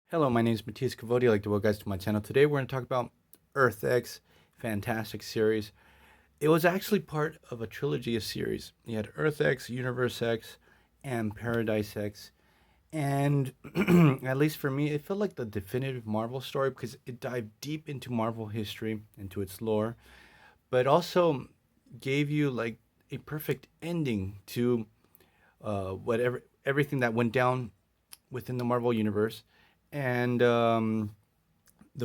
Hello, my name is Matthias Cavodi. I'd like to welcome guys to my channel. Today we're going to talk about Earth X, fantastic series. It was actually part of a trilogy of series. You had Earth X, Universe X, and Paradise X. And at least for me, it felt like the definitive Marvel story because it dived deep into Marvel history, into its lore, but also gave you like a perfect ending to whatever everything that went down within the Marvel universe. And the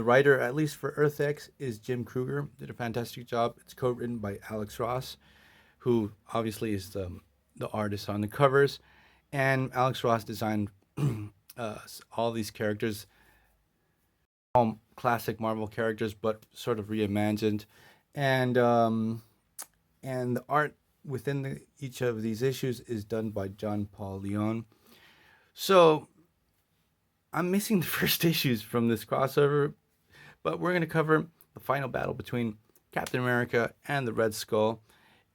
writer, at least for Earth X, is Jim Krueger. Did a fantastic job. It's co-written by Alex Ross, who obviously is the artist on the covers. And Alex Ross designed all these characters, all classic Marvel characters, but sort of reimagined. And and the art within each of these issues is done by John Paul Leon. So I'm missing the first issues from this crossover, but we're going to cover the final battle between Captain America and the Red Skull.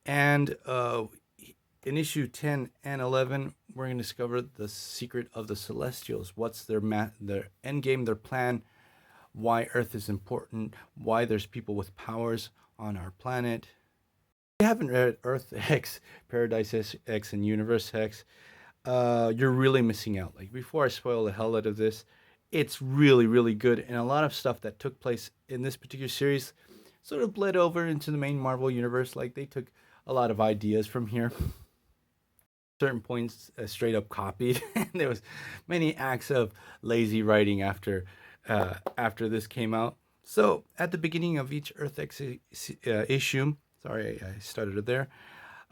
And in issue 10 and 11, we're going to discover the secret of the Celestials. What's their end game, their plan, why Earth is important, why there's people with powers on our planet. If you haven't read Earth X, Paradise X, and Universe X, you're really missing out. Like, before I spoil the hell out of this, it's really, really good. And a lot of stuff that took place in this particular series sort of bled over into the main Marvel universe. Like, they took a lot of ideas from here. Certain points straight up copied. And there was many acts of lazy writing after this came out. So at the beginning of each Earth X issue, sorry, I started it there.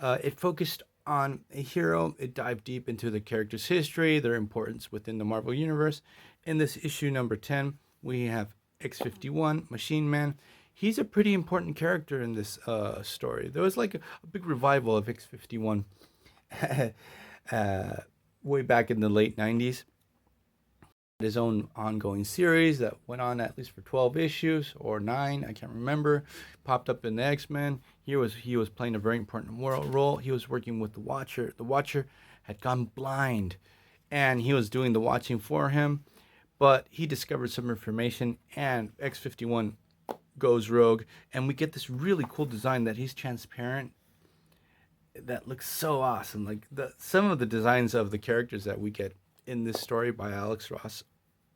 It focused on a hero. It dived deep into the character's history, their importance within the Marvel Universe. In this issue number 10, we have X-51, Machine Man. He's a pretty important character in this story. There was like a big revival of X-51 way back in the late 90s. His own ongoing series that went on at least for 12 issues or 9, I can't remember. Popped up in the X-Men. He was playing a very important role. He was working with the Watcher. The Watcher had gone blind, and he was doing the watching for him, but he discovered some information, and X-51 goes rogue, and we get this really cool design that he's transparent. That looks so awesome. Like, some of the designs of the characters that we get in this story by Alex Ross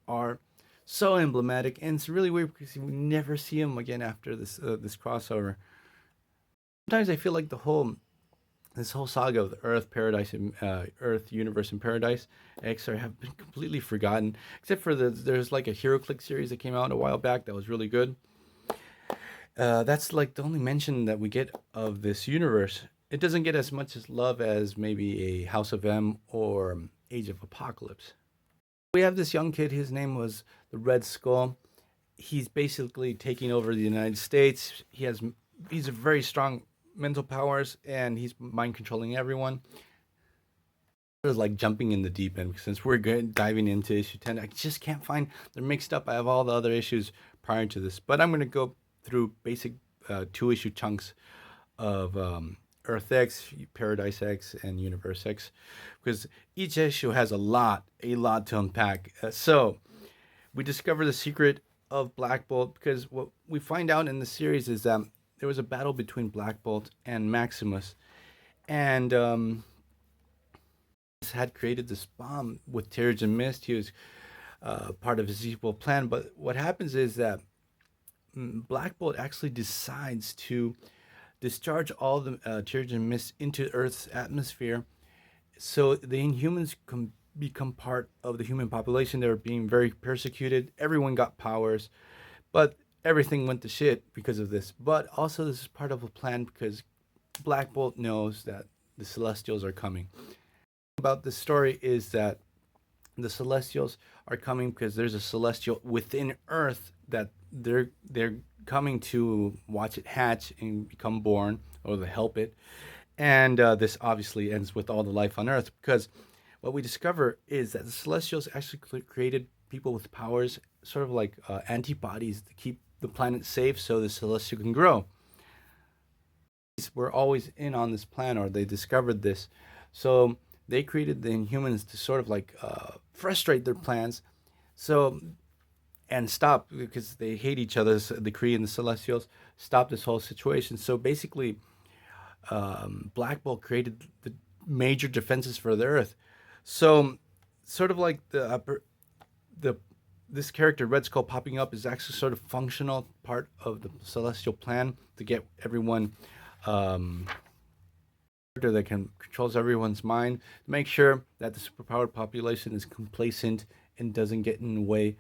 are so emblematic, and it's really weird because we never see him again after this crossover. Sometimes I feel like this whole saga of the Earth, Paradise, and Earth, Universe, and Paradise X have been completely forgotten, except for there's like a HeroClix series that came out a while back that was really good. That's like the only mention that we get of this universe. It doesn't get as much love as maybe a House of M or Age of Apocalypse. We have this young kid. His name was the Red Skull. He's basically taking over the United States. He's a very strong mental powers, and he's mind controlling everyone. It's like jumping in the deep end since we're diving into issue 10. I just can't find, they're mixed up. I have all the other issues prior to this, but I'm going to go through basic 2-issue chunks of Earth X, Paradise X, and Universe X, because each issue has a lot to unpack. So we discover the secret of Black Bolt, because what we find out in the series is that there was a battle between Black Bolt and Maximus, and had created this bomb with Terrigen Mist. He was part of his evil plan, but what happens is that Black Bolt actually decides to discharge all the Terrigen Mist into Earth's atmosphere, so the Inhumans can become part of the human population. They were being very persecuted. Everyone got powers, but everything went to shit because of this. But also, this is part of a plan because Black Bolt knows that the Celestials are coming. About this story is that the Celestials are coming because there's a Celestial within Earth that they're coming to watch it hatch and become born, or to help it. And this obviously ends with all the life on Earth, because what we discover is that the Celestials actually created people with powers, sort of like antibodies, to keep the planet safe so the Celestial can grow. We're always in on this plan, or they discovered this. So they created the Inhumans to sort of like frustrate their plans, So, and stop, because they hate each other, the Kree and the Celestials, stop this whole situation. So basically, Black Bolt created the major defenses for the Earth. So, sort of like the this character Red Skull popping up is actually sort of functional part of the Celestial plan to get everyone, um, that can controls everyone's mind, to make sure that the superpowered population is complacent and doesn't get in the way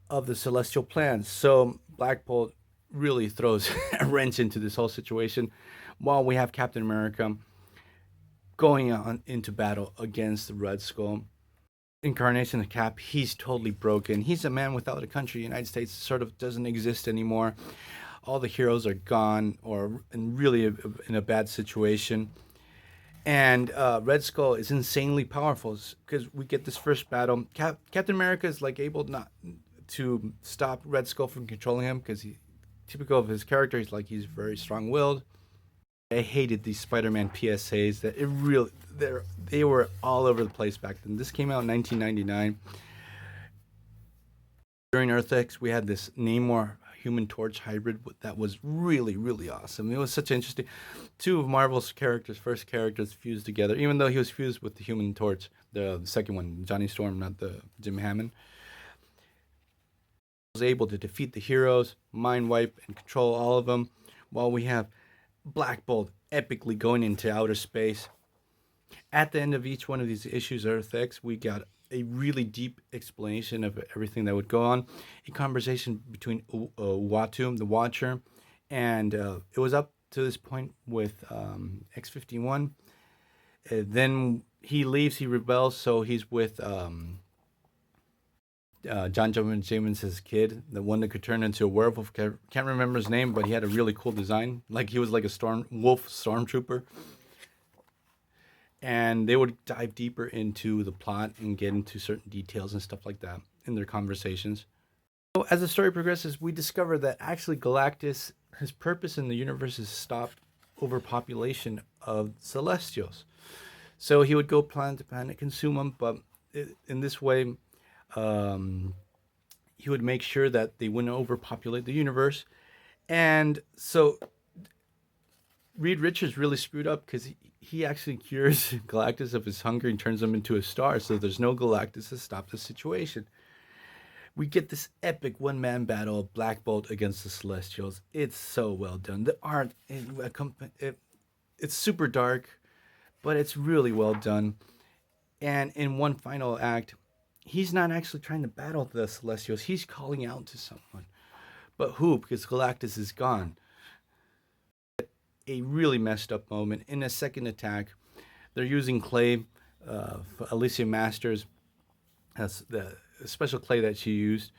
of the celestial plans. So Black Bolt really throws a wrench into this whole situation, while we have Captain America going on into battle against the Red Skull. Incarnation of Cap, he's totally broken. He's a man without a country. The United States sort of doesn't exist anymore. All the heroes are gone, or in really in a bad situation. And Red Skull is insanely powerful, because we get this first battle. Captain America is like able not to stop Red Skull from controlling him, because he, typical of his character, he's very strong-willed. I hated these Spider-Man PSAs. That it really they were all over the place back then. This came out in 1999. During Earth X, we had this Namor Human Torch hybrid that was really, really awesome. It was such interesting. Two of Marvel's characters, first characters, fused together. Even though he was fused with the Human Torch, the second one, Johnny Storm, not the Jim Hammond, was able to defeat the heroes, mind wipe, and control all of them. While we have Black Bolt epically going into outer space. At the end of each one of these issues, Earth X, we got a really deep explanation of everything that would go on. A conversation between Uatu, the Watcher, and it was up to this point with X-51. Then he leaves, he rebels, so he's with John Jameson kid, the one that could turn into a werewolf. Can't remember his name, but he had a really cool design. Like, he was like a wolf stormtrooper. And they would dive deeper into the plot and get into certain details and stuff like that in their conversations. So as the story progresses, we discover that actually Galactus, his purpose in the universe is to stop overpopulation of Celestials. So he would go planet to planet, consume them, but in this way, he would make sure that they wouldn't overpopulate the universe. And so Reed Richards really screwed up, because he actually cures Galactus of his hunger and turns him into a star, so there's no Galactus to stop the situation. We get this epic one-man battle of Black Bolt against the Celestials. It's so well done. The art, it's super dark, but it's really well done. And in one final act, he's not actually trying to battle the Celestials. He's calling out to someone. But who? Because Galactus is gone. A really messed up moment. In a second attack, they're using clay. Alicia Masters has the special clay that she used.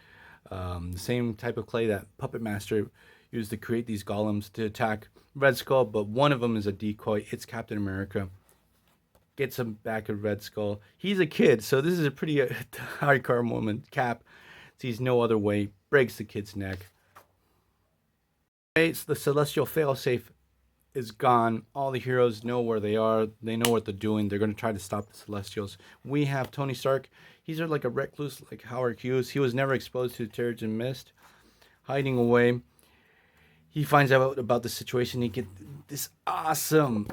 The same type of clay that Puppet Master used to create these golems to attack Red Skull, but one of them is a decoy. It's Captain America. Gets him back at Red Skull. He's a kid, so this is a pretty hardcore moment. Cap sees no other way, breaks the kid's neck. It's the Celestial failsafe is gone. All the heroes know where they are. They know what they're doing. They're going to try to stop the Celestials. We have Tony Stark. He's like a recluse, like Howard Hughes. He was never exposed to Terrigen Mist, hiding away. He finds out about the situation. He gets this awesome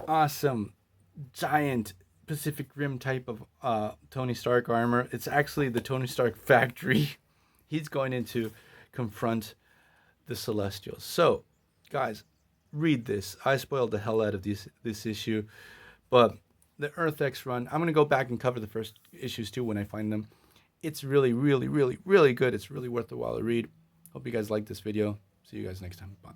giant Pacific Rim type of Tony Stark armor. It's actually the Tony Stark factory. He's going in to confront the Celestials. So, guys, read this. I spoiled the hell out of this issue, but the Earth X run, I'm going to go back and cover the first issues too when I find them. It's really, really, really, really good. It's really worth the while to read. Hope you guys like this video. See you guys next time. Bye.